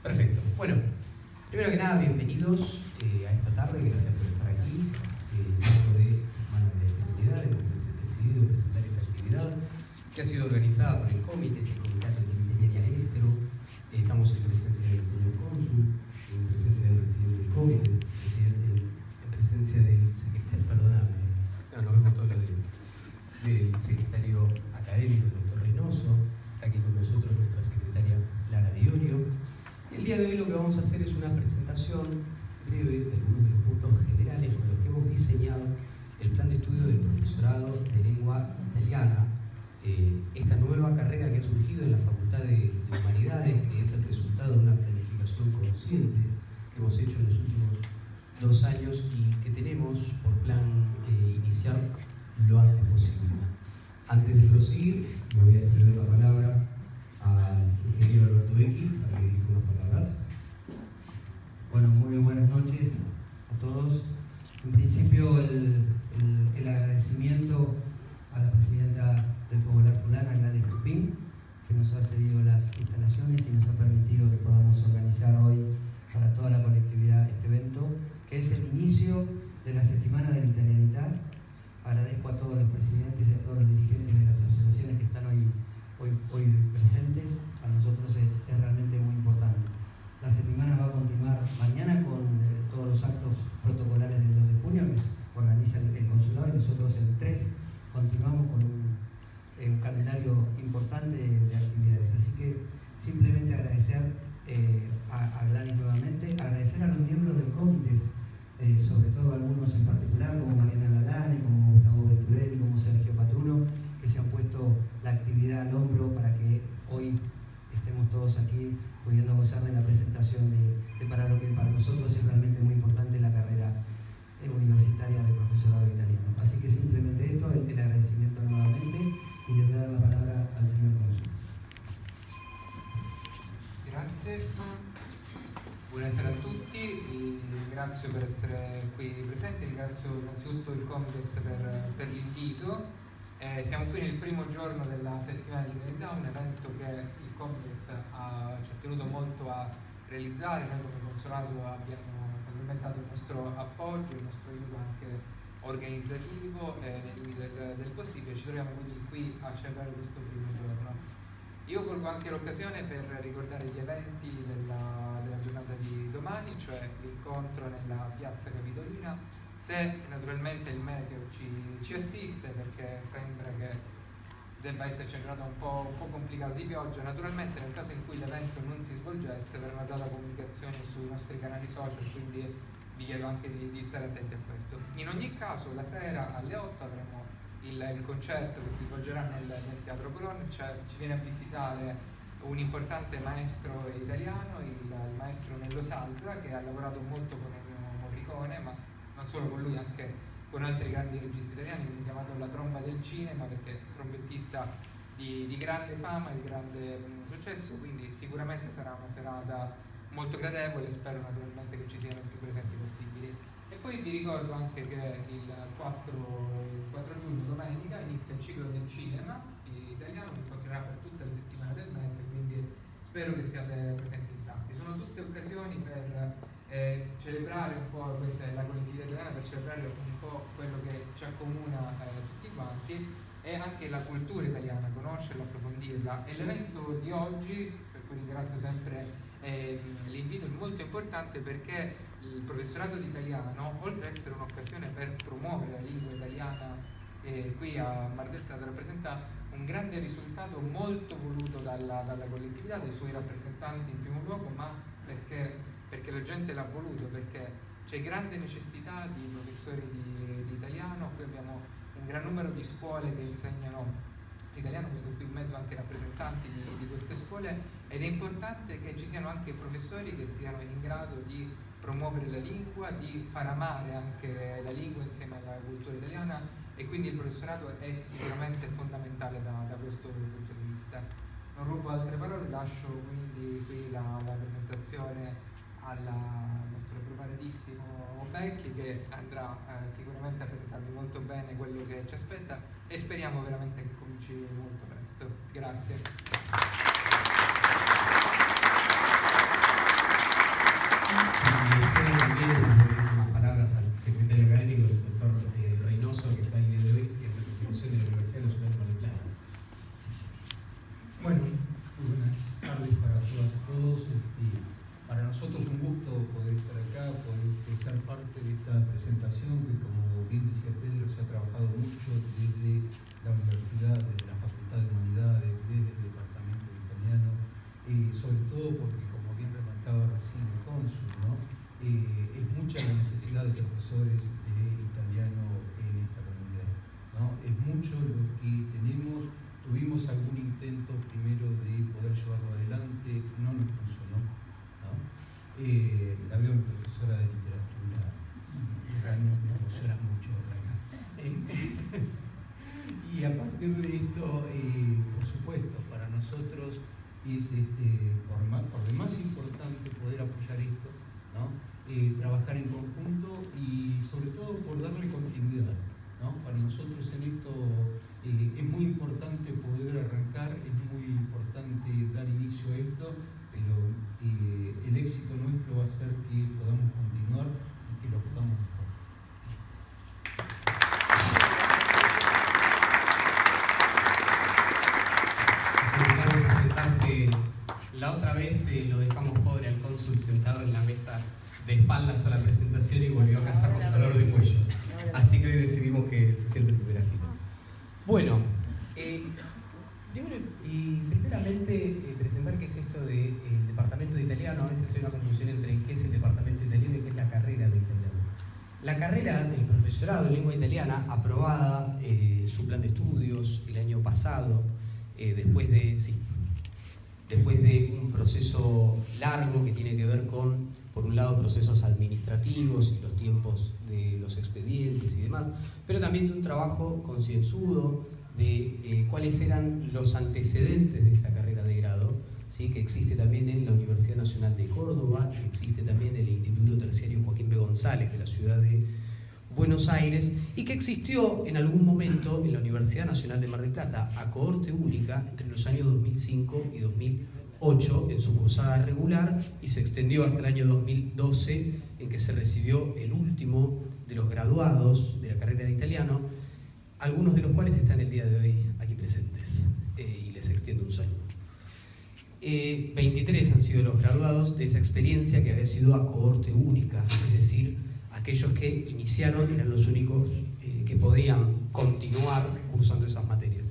Perfecto. Bueno, primero que nada, bienvenidos a esta tarde, gracias por estar aquí. Dentro de la Semana de la Comunidad, hemos decidido presentar esta actividad que ha sido organizada por el Comité, es el Comitato de Ingeniería Estero. Estamos en presencia del señor cónsul, en presencia del presidente del Comité, en presencia del secretario, perdóname, no vemos todo lo del secretario académico, el doctor Reynoso. Está aquí con nosotros nuestra secretaria Lara Diorio. El día de hoy lo que vamos a hacer es una presentación breve de algunos de los puntos generales con los que hemos diseñado el plan de estudio del profesorado de lengua italiana, esta nueva carrera que ha surgido en la Facultad de Humanidades, que es el resultado de una planificación consciente que hemos hecho en los últimos 2 años y que tenemos por plan iniciar lo antes posible. Antes de proseguir, le voy a ceder la palabra al ingeniero Alberto Becchi para que dirija unas palabras. Bueno, muy buenas noches a todos. En principio, el agradecimiento a la presidenta del Fogolar Fulana, Gladys Tupín, que nos ha cedido las instalaciones y nos ha permitido que podamos organizar hoy para toda la colectividad este evento, que es el inicio de la Settimana dell'Italianità. Agradezco a todos los presidentes y a todos los dirigentes de las asociaciones que están hoy presentes. Para nosotros es realmente muy importante. La semana va a continuar mañana con todos los actos protocolares del 2 de junio que organiza el consulado, y nosotros el 3 continuamos con un calendario importante de actividades. Así que simplemente agradecer a Gladys nuevamente, agradecer a los miembros del comité, sobre todo algunos en particular, como Mariana Lalane, como Gustavo Venturelli, como Sergio Patruno, que se han puesto la actividad al hombro para que hoy estemos todos aquí pudiendo gozar de la presentación de para lo que para nosotros es realmente muy importante la carrera universitaria de profesorado italiano. Así que simplemente esto, el agradecimiento nuevamente, y le voy a dar la palabra al señor cónsul. Grazie. Buonasera a tutti, ringrazio per essere qui presenti, ringrazio innanzitutto il Comites per l'invito. Siamo qui nel primo giorno della settimana di verità, un evento che il Comites ci ha tenuto molto a realizzare. Noi come consolato abbiamo naturalmente il nostro appoggio, il nostro aiuto anche organizzativo nei limiti del possibile. Ci troviamo quindi qui a celebrare questo primo giorno. Io colgo anche l'occasione per ricordare gli eventi della giornata di domani, cioè l'incontro nella piazza Capitolina, se naturalmente il meteo ci assiste, perché sembra che debba esserci una giornata un po' complicata di pioggia. Naturalmente nel caso in cui l'evento non si svolgesse verrà data comunicazione sui nostri canali social, quindi vi chiedo anche di stare attenti a questo. In ogni caso la sera alle 8 avremo il concerto che si svolgerà nel Teatro Colonna. Ci viene a visitare un importante maestro italiano, il maestro Nello Salza, che ha lavorato molto con Ennio Morricone, ma non solo con lui, anche con altri grandi registi italiani. Viene chiamato la tromba del cinema perché è trombettista di grande fama e di grande successo, quindi sicuramente sarà una serata molto gradevole. Spero naturalmente che ci siano più presenti possibili. E poi vi ricordo anche che il 4 giugno, domenica, inizia il ciclo del cinema italiano, che continuerà per tutte le settimane del mese, quindi spero che siate presenti in tanti. Sono tutte occasioni per celebrare un po' questa è la collettività italiana, per celebrare un po' quello che ci accomuna tutti quanti, e anche la cultura italiana, conoscerla, approfondirla. E l'evento di oggi, per cui ringrazio sempre l'invito, è molto importante perché il professorato di italiano, oltre ad essere un'occasione per promuovere la lingua italiana qui a Mar del Plata, rappresenta un grande risultato molto voluto dalla collettività, dai suoi rappresentanti in primo luogo, ma perché la gente l'ha voluto, perché c'è grande necessità di professori di italiano. Qui abbiamo un gran numero di scuole che insegnano italiano, vedo qui in mezzo anche rappresentanti di queste scuole, ed è importante che ci siano anche professori che siano in grado di promuovere la lingua, di far amare anche la lingua insieme alla cultura italiana, e quindi il professorato è sicuramente fondamentale da questo punto di vista. Non rubo altre parole, lascio quindi qui la presentazione al nostro preparatissimo Becchi, che andrà sicuramente a presentarvi molto bene quello che ci aspetta, e speriamo veramente che cominci molto presto. Grazie. sobre todo porque, como bien remarcaba recién el cónsul, ¿no? Es mucha la necesidad de profesores de italiano en esta comunidad, ¿no? Es mucho lo que tenemos. Tuvimos algún intento primero de poder llevarlo adelante, no nos funcionó, ¿no? La veo mi profesora de literatura y realmente me emociona mucho, y a partir de esto, por supuesto, para nosotros es por demás importante poder apoyar esto, ¿no? Trabajar en conjunto y sobre todo por darle continuidad, ¿no? Para nosotros en esto es muy importante poder arrancar, es muy importante dar inicio a esto, pero el éxito nuestro va a ser que podamos continuar y que lo podamos mejor. Vamos a sentarse. La otra vez lo dejamos pobre al cónsul sentado en la mesa de espaldas a la presentación y volvió a casa con dolor de cuello. Así que hoy decidimos que se siente en primera fila. Bueno, primeramente presentar qué es esto del departamento de italiano. A veces hay una confusión entre qué es el departamento italiano y qué es la carrera de italiano. La carrera del profesorado de lengua italiana, aprobada su plan de estudios el año pasado, después de un proceso largo que tiene que ver con, por un lado, procesos administrativos y los tiempos de los expedientes y demás, pero también de un trabajo concienzudo de cuáles eran los antecedentes de esta carrera de grado, ¿sí? Que existe también en la Universidad Nacional de Córdoba, que existe también en el Instituto Terciario Joaquín B. González de la ciudad de Buenos Aires, y que existió en algún momento en la Universidad Nacional de Mar del Plata a cohorte única entre los años 2005 y 2008 en su cursada regular, y se extendió hasta el año 2012 en que se recibió el último de los graduados de la carrera de italiano, algunos de los cuales están el día de hoy aquí presentes, y les extiendo un saludo. 23 han sido los graduados de esa experiencia que había sido a cohorte única, es decir, aquellos que iniciaron eran los únicos que podían continuar cursando esas materias.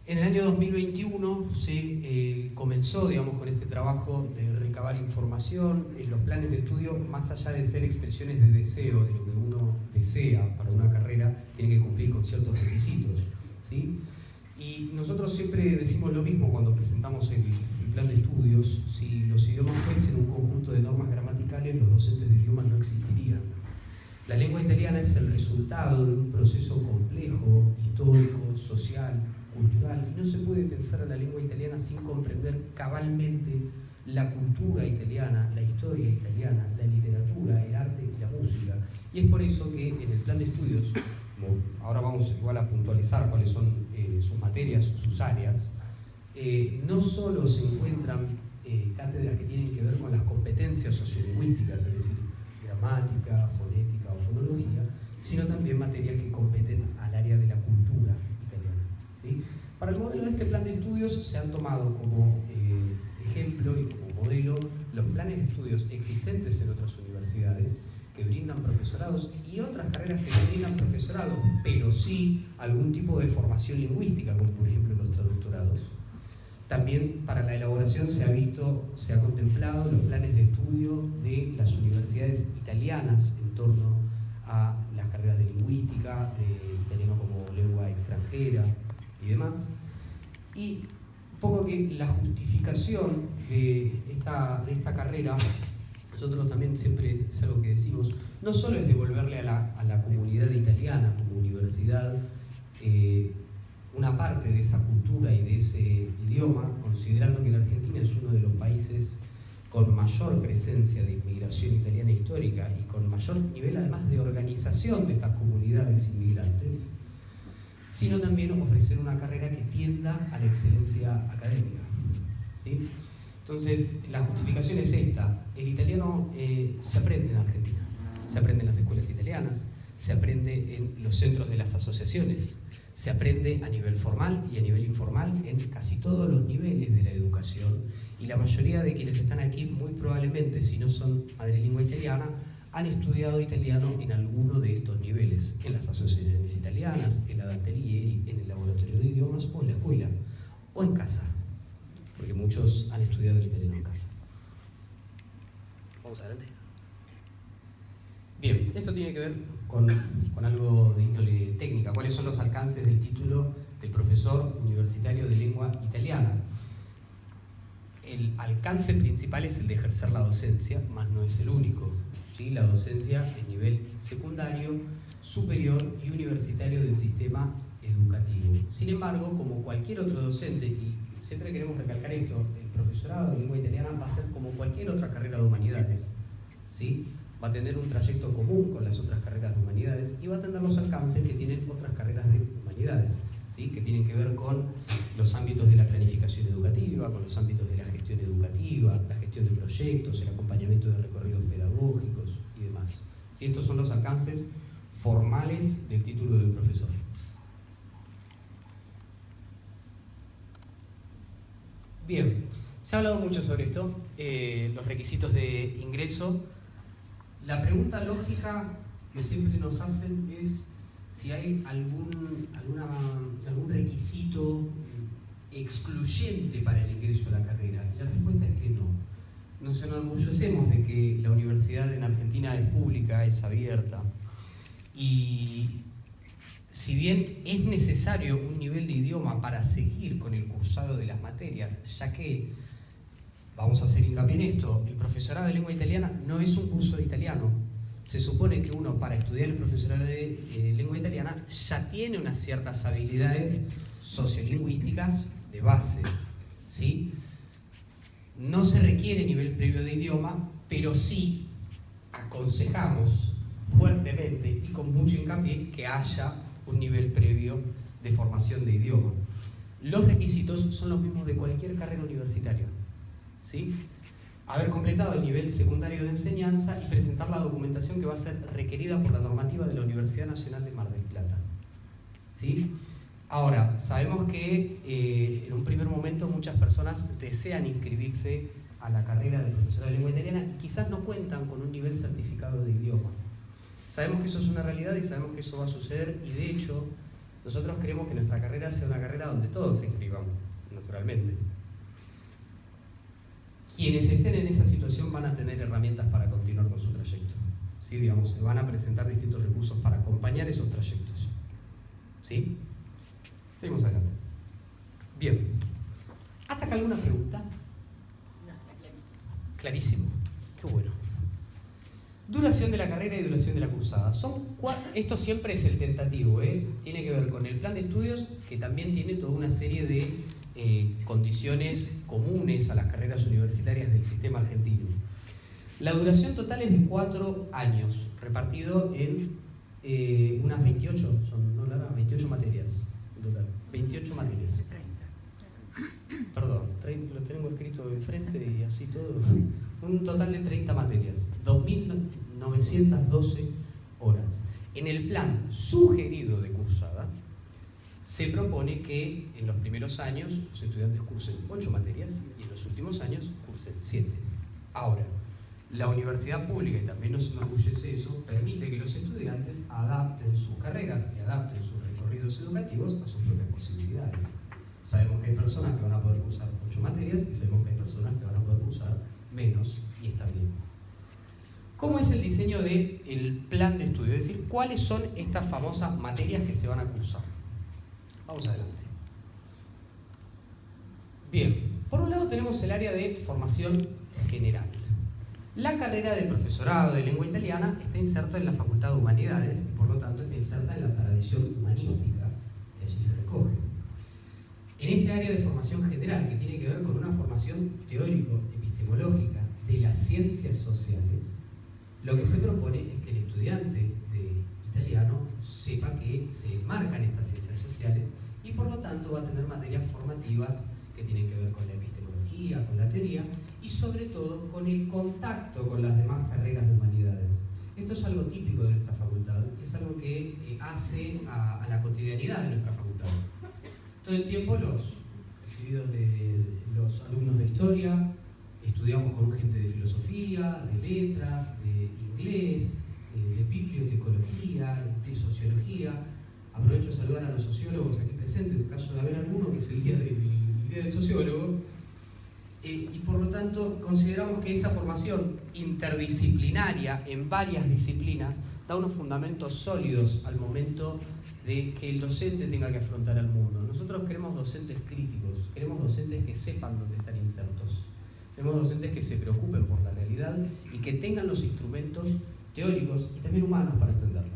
En el año 2021 se comenzó, digamos, con este trabajo de recabar información. Los planes de estudio, más allá de ser expresiones de deseo, de lo que uno desea para una carrera, tienen que cumplir con ciertos requisitos, ¿sí? Y nosotros siempre decimos lo mismo cuando presentamos el plan de estudios: si los idiomas fuesen un conjunto de normas gramaticales, los docentes de idiomas no existirían. La lengua italiana es el resultado de un proceso complejo, histórico, social, cultural, y no se puede pensar a la lengua italiana sin comprender cabalmente la cultura italiana, la historia italiana, la literatura, el arte y la música. Y es por eso que en el plan de estudios, ahora vamos igual a puntualizar cuáles son sus materias, sus áreas, no solo se encuentran cátedras que tienen que ver con las competencias sociolingüísticas, es decir, gramática, fonética o fonología, sino también materias que competen al área de la cultura italiana, ¿sí? Para el modelo de este plan de estudios se han tomado como ejemplo y como modelo los planes de estudios existentes en otras universidades que brindan profesorados y otras carreras que no brindan profesorado, pero sí algún tipo de formación lingüística, como por ejemplo los traductorados. También para la elaboración se ha contemplado los planes de estudio de las universidades italianas en torno a las carreras de lingüística, de italiano como lengua extranjera y demás. Y un poco que la justificación de esta carrera, nosotros también siempre es algo que decimos, no solo es devolverle a la comunidad italiana como universidad una parte de esa cultura y de ese idioma, considerando que la Argentina es uno de los países con mayor presencia de inmigración italiana histórica y con mayor nivel además de organización de estas comunidades inmigrantes, sino también ofrecer una carrera que tienda a la excelencia académica, ¿sí? Entonces, la justificación es esta: el italiano se aprende en Argentina, se aprende en las escuelas italianas, se aprende en los centros de las asociaciones, se aprende a nivel formal y a nivel informal en casi todos los niveles de la educación, y la mayoría de quienes están aquí muy probablemente, si no son madrelingua italiana, han estudiado italiano en alguno de estos niveles, en las asociaciones italianas, en la Dante Alighieri, en el laboratorio de idiomas o en la escuela, o en casa. porque muchos han estudiado el italiano en casa. Vamos adelante. Bien, esto tiene que ver con algo de índole técnica. ¿Cuáles son los alcances del título del profesor universitario de lengua italiana? El alcance principal es el de ejercer la docencia, más no es el único. ¿Sí? La docencia es nivel secundario, superior y universitario del sistema educativo. Sin embargo, como cualquier otro docente, y siempre queremos recalcar esto, el profesorado de lengua italiana va a ser como cualquier otra carrera de humanidades, ¿sí? Va a tener un trayecto común con las otras carreras de humanidades y va a tener los alcances que tienen otras carreras de humanidades, ¿sí? Que tienen que ver con los ámbitos de la planificación educativa, con los ámbitos de la gestión educativa, la gestión de proyectos, el acompañamiento de recorridos pedagógicos y demás. ¿Sí? Estos son los alcances formales del título del profesor. Bien, se ha hablado mucho sobre esto, los requisitos de ingreso. La pregunta lógica que siempre nos hacen es si hay algún requisito excluyente para el ingreso a la carrera. Y la respuesta es que no. Nos enorgullecemos de que la universidad en Argentina es pública, es abierta. Y si bien es necesario un nivel de idioma para seguir con el cursado de las materias, ya que, vamos a hacer hincapié en esto, el profesorado de lengua italiana no es un curso de italiano. Se supone que uno, para estudiar el profesorado de lengua italiana, ya tiene unas ciertas habilidades sociolingüísticas de base, ¿sí? No se requiere nivel previo de idioma, pero sí aconsejamos fuertemente y con mucho hincapié que haya un nivel previo de formación de idioma. Los requisitos son los mismos de cualquier carrera universitaria, ¿sí? Haber completado el nivel secundario de enseñanza y presentar la documentación que va a ser requerida por la normativa de la Universidad Nacional de Mar del Plata, ¿sí? Ahora, sabemos que en un primer momento muchas personas desean inscribirse a la carrera de profesor de lengua italiana y quizás no cuentan con un nivel certificado de idioma. Sabemos que eso es una realidad y sabemos que eso va a suceder y de hecho nosotros queremos que nuestra carrera sea una carrera donde todos se inscriban, naturalmente. Quienes estén en esa situación van a tener herramientas para continuar con su trayecto. ¿Sí? Digamos, se van a presentar distintos recursos para acompañar esos trayectos. ¿Sí? Seguimos adelante. Bien. ¿Hasta acá alguna pregunta? No, está clarísimo. Clarísimo. Qué bueno. Duración de la carrera y duración de la cursada. Esto siempre es el tentativo, ¿eh? Tiene que ver con el plan de estudios, que también tiene toda una serie de condiciones comunes a las carreras universitarias del sistema argentino. La duración total es de 4 años, repartido en unas 28, son 28 materias en total. 28 materias. Perdón, lo tengo escrito enfrente y así todo. Un total de 30 materias, 2.912 horas. En el plan sugerido de cursada, se propone que en los primeros años los estudiantes cursen 8 materias y en los últimos años cursen 7. Ahora, la universidad pública, y también nos enorgullece eso, permite que los estudiantes adapten sus carreras y adapten sus recorridos educativos a sus propias posibilidades. Sabemos que hay personas que van a poder cursar 8 materias y sabemos que hay personas que van a poder cursar menos y está bien. ¿Cómo es el diseño del plan de estudio? Es decir, ¿cuáles son estas famosas materias que se van a cursar? Vamos adelante. Bien, por un lado tenemos el área de formación general. La carrera de profesorado de lengua italiana está inserta en la Facultad de Humanidades y por lo tanto está inserta en la tradición humanística que allí se recoge. En este área de formación general, que tiene que ver con una formación teórico-epistemológica de las ciencias sociales, lo que se propone es que el estudiante de italiano sepa que se enmarcan estas ciencias sociales y por lo tanto va a tener materias formativas que tienen que ver con la epistemología, con la teoría y sobre todo con el contacto con las demás carreras de humanidades. Esto es algo típico de nuestra facultad, es algo que hace a la cotidianidad de nuestra facultad. Todo el tiempo los recibidos de los alumnos de historia, estudiamos con gente de filosofía, de letras, de inglés, de bibliotecología, de sociología. Aprovecho de saludar a los sociólogos aquí presentes, en caso de haber alguno, que es el día del sociólogo. y por lo tanto consideramos que esa formación interdisciplinaria en varias disciplinas da unos fundamentos sólidos al momento de que el docente tenga que afrontar al mundo. Nosotros queremos docentes críticos, queremos docentes que sepan dónde están insertos, queremos docentes que se preocupen por la realidad y que tengan los instrumentos teóricos y también humanos para entenderla.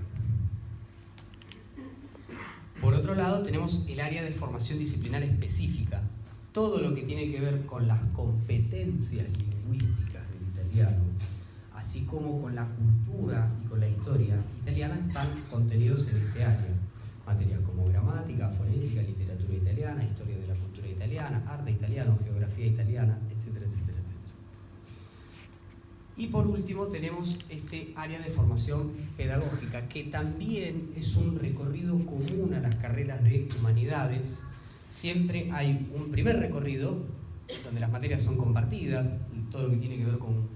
Por otro lado, tenemos el área de formación disciplinar específica, todo lo que tiene que ver con las competencias lingüísticas del italiano, así como con la cultura y con la historia italiana, están contenidos en este área. Materias como gramática, fonética, literatura italiana, historia de la cultura italiana, arte italiano, geografía italiana, etcétera, etcétera, etcétera. Y por último tenemos este área de formación pedagógica, que también es un recorrido común a las carreras de humanidades. Siempre hay un primer recorrido, donde las materias son compartidas, y todo lo que tiene que ver con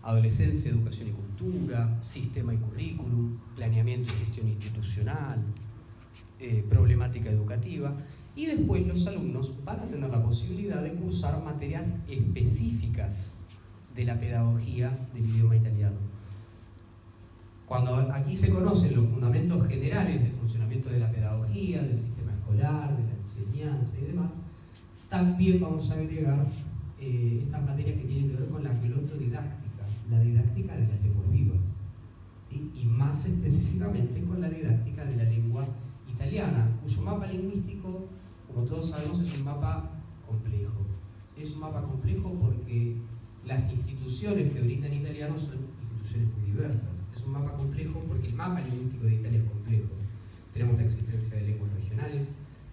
adolescencia, educación y cultura, sistema y currículum, planeamiento y gestión institucional, problemática educativa, y después los alumnos van a tener la posibilidad de cursar materias específicas de la pedagogía del idioma italiano. Cuando aquí se conocen los fundamentos generales del funcionamiento de la pedagogía, del sistema escolar, de la enseñanza y demás, también vamos a agregar estas materias que tienen que ver con la glotodidáctica, la didáctica de las lenguas vivas, ¿sí? Y más específicamente con la didáctica de la lengua italiana, cuyo mapa lingüístico, como todos sabemos, es un mapa complejo. ¿Sí? Es un mapa complejo porque las instituciones que brindan italiano son instituciones muy diversas. Es un mapa complejo porque el mapa lingüístico de Italia es complejo. Tenemos la existencia de lenguas regionales,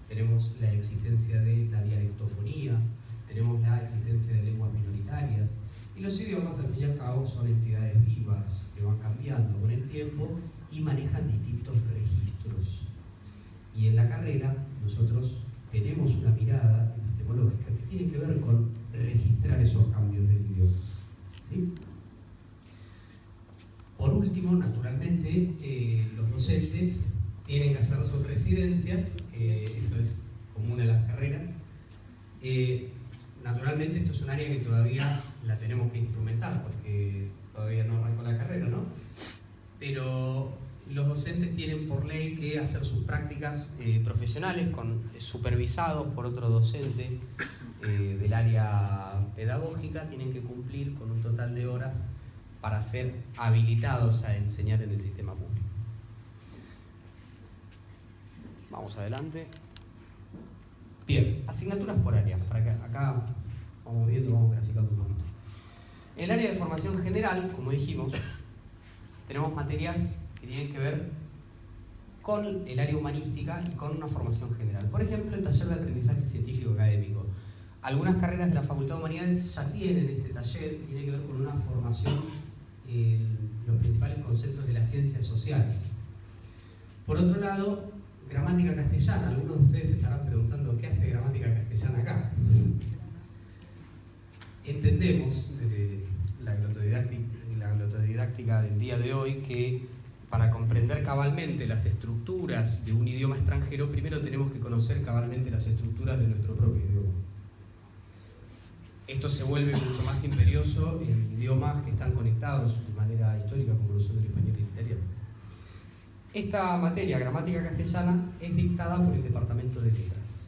tenemos la existencia de la dialectofonía, tenemos la existencia de lenguas minoritarias, y los idiomas al fin y al cabo son entidades vivas que van cambiando con el tiempo y manejan distintos registros. Y en la carrera nosotros tenemos una mirada epistemológica que tiene que ver con registrar esos cambios del idioma, ¿sí? Por último, naturalmente, los docentes tienen que hacer sus residencias, eso es común a las carreras. Naturalmente esto es un área que todavía la tenemos que instrumentar porque todavía no arrancó la carrera, ¿no? Pero los docentes tienen por ley que hacer sus prácticas profesionales supervisados por otro docente del área pedagógica, tienen que cumplir con un total de horas para ser habilitados a enseñar en el sistema público. Vamos adelante. Bien, asignaturas por área, para que acá vamos viendo, vamos graficando un poquito. En el área de formación general, como dijimos, tenemos materias que tienen que ver con el área humanística y con una formación general. Por ejemplo, el taller de aprendizaje científico académico. Algunas carreras de la Facultad de Humanidades ya tienen este taller que tiene que ver con una formación en los principales conceptos de las ciencias sociales. Por otro lado, gramática castellana. Algunos de ustedes se estarán preguntando ¿qué hace gramática castellana acá? Entendemos desde la glotodidáctica del día de hoy que para comprender cabalmente las estructuras de un idioma extranjero, primero tenemos que conocer cabalmente las estructuras de nuestro propio idioma. Esto se vuelve mucho más imperioso en idiomas que están conectados de manera histórica como lo son el español y el italiano. Esta materia, gramática castellana, es dictada por el Departamento de Letras,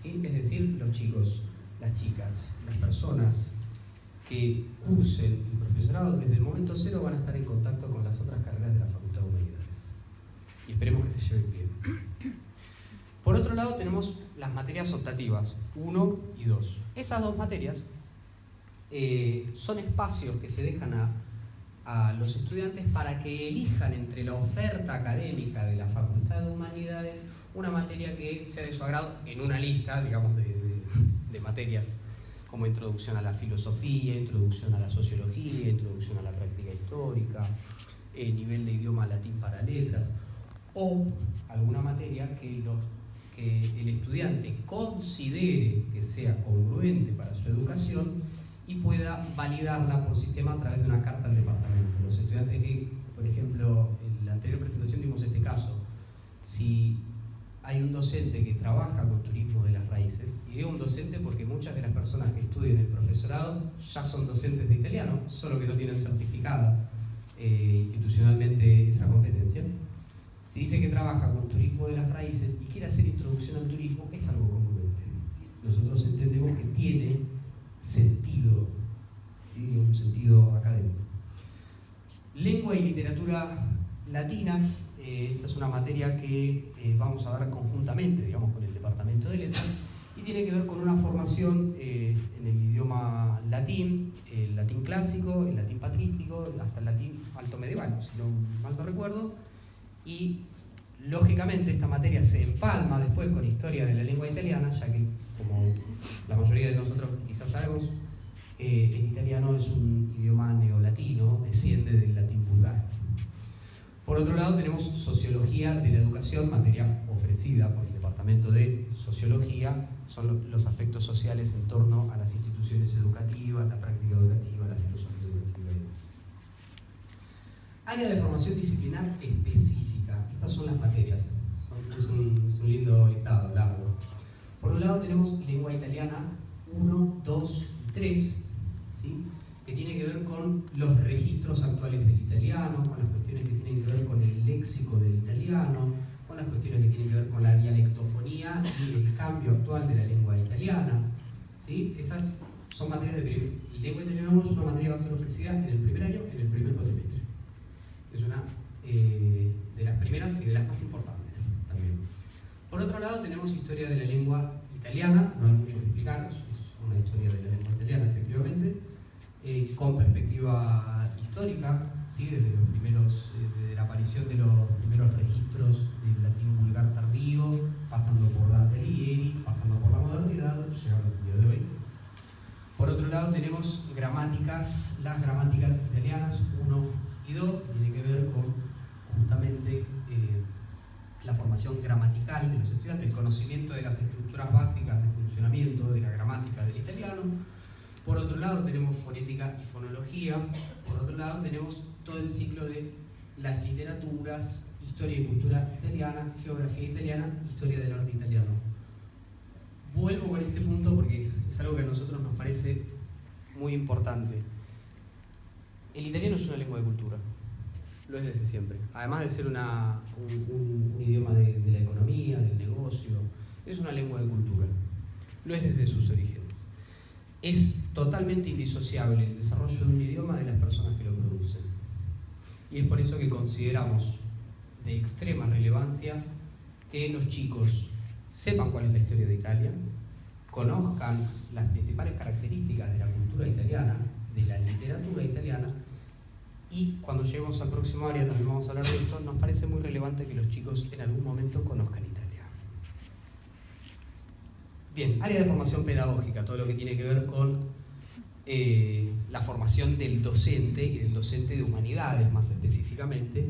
¿sí? Es decir, los chicos, las chicas, las personas que cursen el profesorado desde el momento cero van a estar en contacto con las otras carreras de la Facultad de Humanidades. Y esperemos que se lleven bien. Por otro lado tenemos las materias optativas, 1 y 2. Esas dos materias son espacios que se dejan a los estudiantes para que elijan entre la oferta académica de la Facultad de Humanidades una materia que sea de su agrado en una lista, digamos, de materias como introducción a la filosofía, introducción a la sociología, introducción a la práctica histórica, nivel de idioma latín para letras, o alguna materia que el estudiante considere que sea congruente para su educación y pueda validarla por sistema a través de una carta al departamento. Los estudiantes que, por ejemplo, en la anterior presentación dimos este caso, si hay un docente que trabaja con turismo de las raíces, y digo un docente porque muchas de las personas que estudian el profesorado ya son docentes de italiano, solo que no tienen certificada institucionalmente esa competencia. Si dice que trabaja con turismo de las raíces y quiere hacer introducción al turismo, es algo congruente. Nosotros entendemos que tiene sentido, ¿sí? Un sentido académico. Lengua y literatura latinas, esta es una materia que vamos a dar conjuntamente, digamos, con el Departamento de Letras, y tiene que ver con una formación en el idioma latín, el latín clásico, el latín patrístico, hasta el latín alto medieval, si no mal no recuerdo, y lógicamente esta materia se empalma después con historia de la lengua italiana, ya que, como la mayoría de nosotros quizás sabemos, el italiano es un idioma neolatino, desciende del latín vulgar. Por otro lado, tenemos sociología de la educación, materia ofrecida por el Departamento de Sociología, son los aspectos sociales en torno a las instituciones educativas, la práctica educativa, la filosofía educativa y demás. Área de formación disciplinar específica, estas son las materias, es un lindo listado, largo. Por un lado tenemos lengua italiana 1, 2 y 3, ¿sí? Que tiene que ver con los registros actuales del italiano, con las cuestiones que tienen que ver con el léxico del italiano, con las cuestiones que tienen que ver con la dialectofonía y el cambio actual de la lengua italiana, ¿sí? Esas son materias de lengua italiana 1, es una materia que va a ser ofrecida en el primer año, en el primer cuatrimestre. Es una de las primeras y de las más importantes también. Por otro lado tenemos historia de la lengua italiana, no hay mucho que explicar, es una historia de la lengua italiana efectivamente, con perspectiva histórica, ¿sí? Desde la aparición de los primeros registros del latín vulgar tardío, pasando por Dante Alighieri, pasando por la modernidad, llegando al día de hoy. Por otro lado tenemos gramáticas, las gramáticas italianas 1 y 2, tiene que ver con justamente la formación gramatical de los estudiantes, el conocimiento de las estructuras básicas de funcionamiento de la gramática del italiano. Por otro lado tenemos fonética y fonología. Por otro lado tenemos todo el ciclo de las literaturas, historia y cultura italiana, geografía italiana, historia del arte italiano. Vuelvo con este punto porque es algo que a nosotros nos parece muy importante. El italiano es una lengua de cultura, lo es desde siempre. Además de ser un idioma de la economía, del negocio, es una lengua de cultura, lo es desde sus orígenes. Es totalmente indisociable el desarrollo de un idioma de las personas que lo producen. Y es por eso que consideramos de extrema relevancia que los chicos sepan cuál es la historia de Italia, conozcan las principales características de la cultura italiana, de la literatura italiana, y cuando lleguemos al próximo área, también vamos a hablar de esto, nos parece muy relevante que los chicos en algún momento conozcan Italia. Bien, área de formación pedagógica, todo lo que tiene que ver con la formación del docente y del docente de humanidades más específicamente.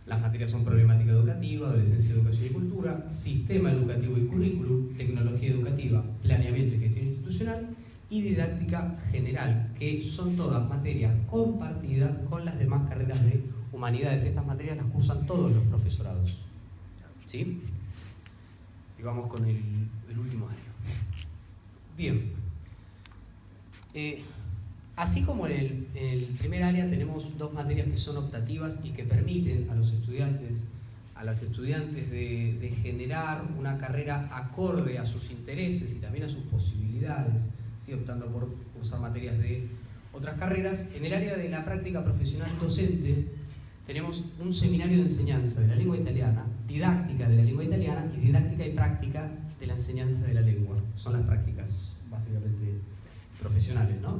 Las materias son problemática educativa, adolescencia, educación y cultura, sistema educativo y currículum, tecnología educativa, planeamiento y gestión institucional y didáctica general, que son todas materias compartidas con las demás carreras de humanidades. Estas materias las cursan todos los profesorados, ¿sí? Y vamos con el último área. Bien, así como en el primer área tenemos dos materias que son optativas y que permiten a los estudiantes, a las estudiantes de generar una carrera acorde a sus intereses y también a sus posibilidades, ¿sí? Optando por cursar materias de otras carreras. En el área de la práctica profesional docente tenemos un seminario de enseñanza de la lengua italiana, didáctica de la lengua italiana y didáctica y práctica de la enseñanza de la lengua. Son las prácticas básicamente profesionales, ¿no?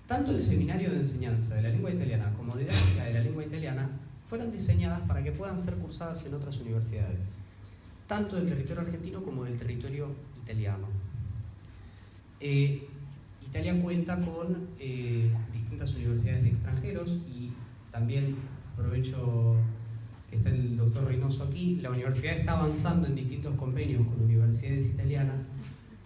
Tanto el seminario de enseñanza de la lengua italiana como didáctica de la lengua italiana fueron diseñadas para que puedan ser cursadas en otras universidades, tanto del territorio argentino como del territorio italiano. Italia cuenta con distintas universidades de extranjeros y también aprovecho que está el doctor Reynoso aquí, la universidad está avanzando en distintos convenios con universidades italianas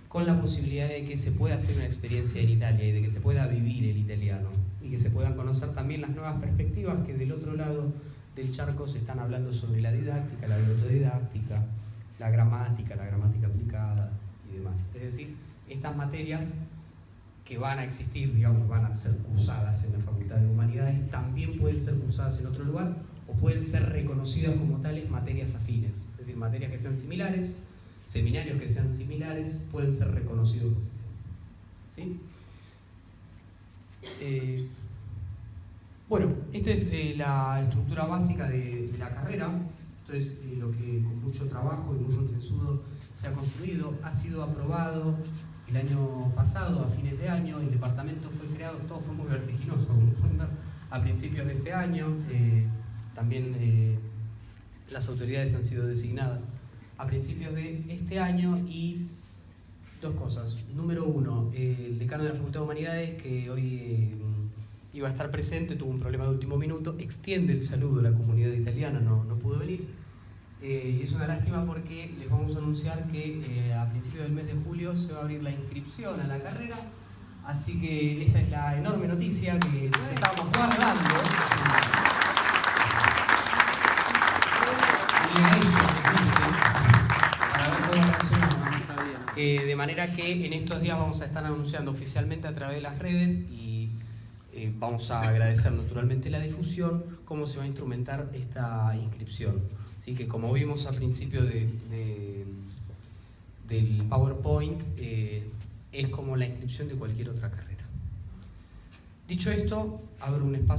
con la posibilidad de que se pueda hacer una experiencia en Italia y de que se pueda vivir el italiano y que se puedan conocer también las nuevas perspectivas que del otro lado del charco se están hablando sobre la didáctica, la autodidáctica, la gramática aplicada y demás. Es decir, estas materias que van a existir, digamos, van a ser cursadas en la Facultad de Humanidades, también pueden ser cursadas en otro lugar o pueden ser reconocidas como tales materias afines, es decir, materias que sean similares, seminarios que sean similares, pueden ser reconocidos por sistema. ¿Sí? Bueno, esta es la estructura básica de la carrera. Esto es lo que con mucho trabajo y muy concienzudo se ha construido, ha sido aprobado el año pasado, a fines de año. El departamento fue creado, todo fue muy vertiginoso, como pueden ver, a principios de este año. También las autoridades han sido designadas a principios de este año. Y dos cosas. Número uno, el decano de la Facultad de Humanidades, que hoy iba a estar presente, tuvo un problema de último minuto, extiende el saludo a la comunidad italiana, no pudo venir. Y es una lástima porque les vamos a anunciar que a principios del mes de julio se va a abrir la inscripción a la carrera, así que esa es la enorme noticia que nos estábamos guardando. De manera que en estos días vamos a estar anunciando oficialmente a través de las redes y vamos a agradecer naturalmente la difusión, cómo se va a instrumentar esta inscripción. Así que como vimos al principio del PowerPoint, es como la inscripción de cualquier otra carrera. Dicho esto, abro un espacio.